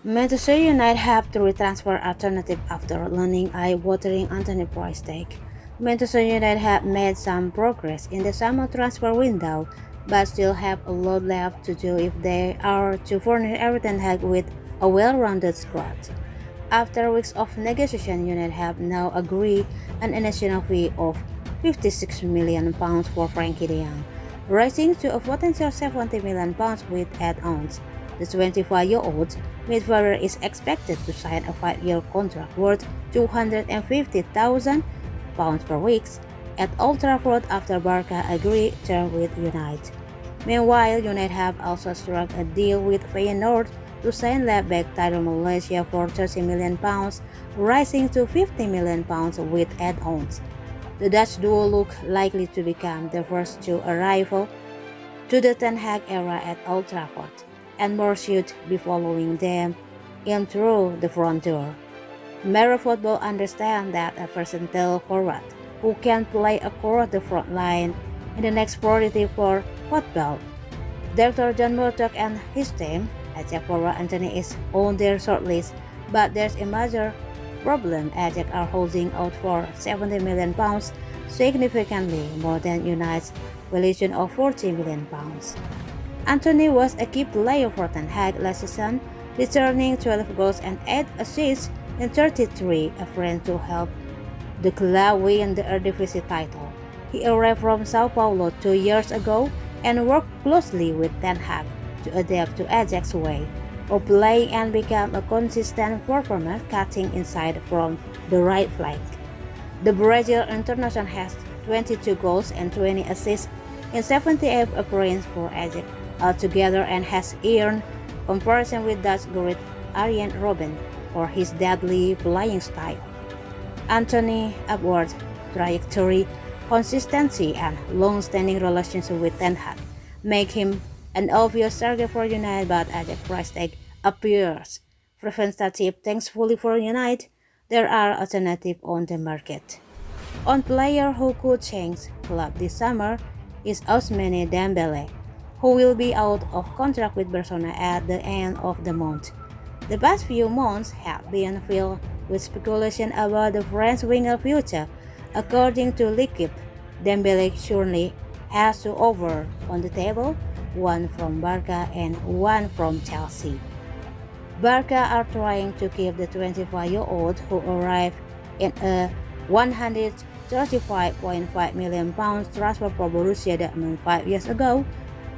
Manchester United have three transfer alternatives after learning eye-watering Antony price tag. Manchester United have made some progress in the summer transfer window, but still have a lot left to do if they are to furnish Erik Ten Hag with a well-rounded squad. After weeks of negotiation, United have now agreed an initial fee of £56 million for Frenkie de Jong, rising to a potential £70 million with add-ons. The 25-year-old midfielder is expected to sign a 5-year contract worth £250,000 per week at Old Trafford after Barca agreed terms with United. Meanwhile, United have also struck a deal with Feyenoord to sign left-back Tyrell Malacia for £30 million, rising to £50 million with add-ons. The Dutch duo look likely to become the first to arrive to the Ten Hag era at Old Trafford, and more should be following them in through the front door. Mirror Football understands that a versatile forward who can play across the front line is the next priority for football. Director John Murdoch and his team, Ajax forward Antony is on their shortlist, but there's a major problem. Ajax are holding out for £70 million, significantly more than United's valuation of £40 million. Antony was a key player for Ten Hag last season, returning 12 goals and 8 assists in 33 appearances to help the club win the Eredivisie title. He arrived from Sao Paulo 2 years ago and worked closely with Ten Hag to adapt to Ajax's way of playing and become a consistent performer cutting inside from the right flank. The Brazil international has 22 goals and 20 assists in 78 appearances for Ajax altogether and has earned comparison with Dutch great Arjen Robben for his deadly playing style. Antony's upward trajectory, consistency, and long-standing relationship with Ten Hag make him an obvious target for United, but Ajax price tag appears representative. Thankfully for United, there are alternatives on the market. One player who could change club this summer is Ousmane Dembele, who will be out of contract with Barcelona at the end of the month. The past few months have been filled with speculation about the French winger future. According to L'Equipe, Dembele surely has two offers on the table, one from Barca and one from Chelsea. Barca are trying to keep the 25-year-old who arrived in a £135.5 million transfer for Borussia Dortmund 5 years ago,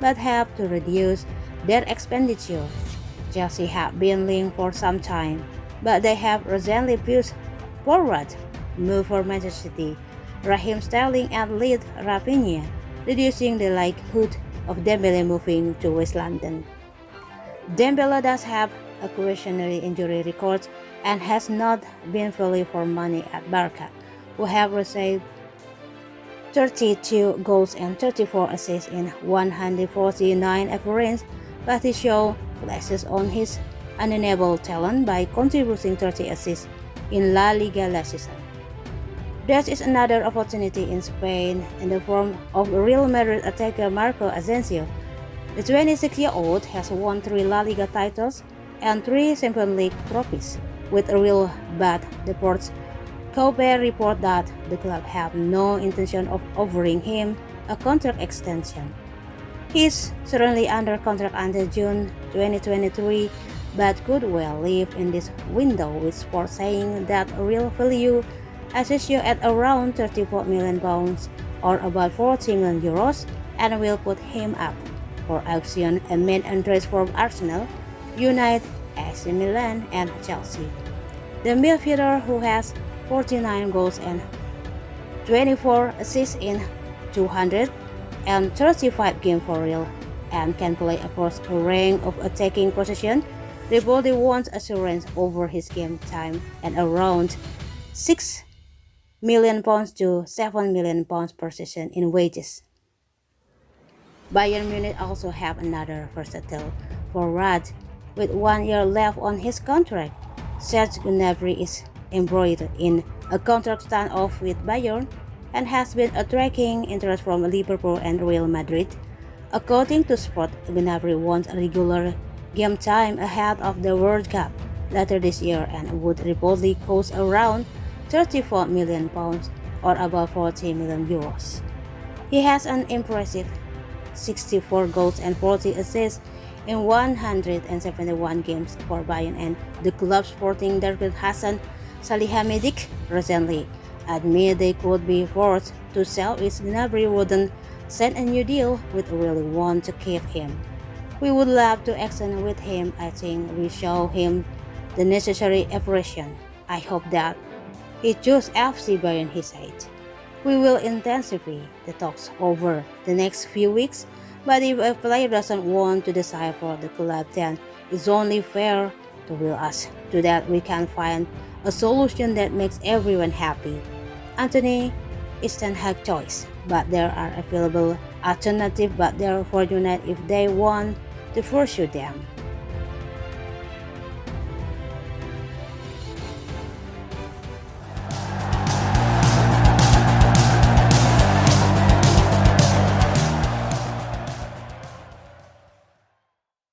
but have to reduce their expenditure. Chelsea have been linked for some time, but they have recently pushed forward move for Manchester City, Raheem Sterling and lead Rafinha, reducing the likelihood of Dembele moving to West London. Dembele does have a questionable injury record and has not been fully for money at Barca, who have received 32 goals and 34 assists in 149 appearances, but he showed flashes on his undeniable talent by contributing 30 assists in La Liga last season. There is another opportunity in Spain in the form of Real Madrid attacker Marco Asensio. The 26-year-old has won 3 La Liga titles and 3 Champions League trophies with Real, but the Port's Cope report that the club have no intention of offering him a contract extension. He is currently under contract until June 2023, but could well leave in this window, with sports saying that Real value Asensio at around £34 million or about €40 million and will put him up for auction amid interest from Arsenal, United, AC Milan, and Chelsea. The midfielder, who has 49 goals and 24 assists in 235 games for Real and can play across a range of attacking positions, the body wants assurance over his game time and around £6 million to £7 million per season in wages. Bayern Munich also have another versatile forward with 1 year left on his contract. Serge Gnabry is embroiled in a contract standoff with Bayern and has been attracting interest from Liverpool and Real Madrid. According to Sport, Gnabry wants regular game time ahead of the World Cup later this year and would reportedly cost around £34 million or about 40 million euros. He has an impressive 64 goals and 40 assists in 171 games for Bayern, and the club's sporting director Hassan Salihamidzic recently admitted they could be forced to sell if Gnabry wouldn't sign a new deal. We'd really want to keep him. We would love to extend with him. I think we show him the necessary appreciation. I hope that he chose FC Bayern, he said. We will intensify the talks over the next few weeks, but if a player doesn't want to decide for the club, then it's only fair to will us to that we can find a solution that makes everyone happy. Antony is Ten Hag choice, but there are available alternatives but they're for United if they want to pursue them.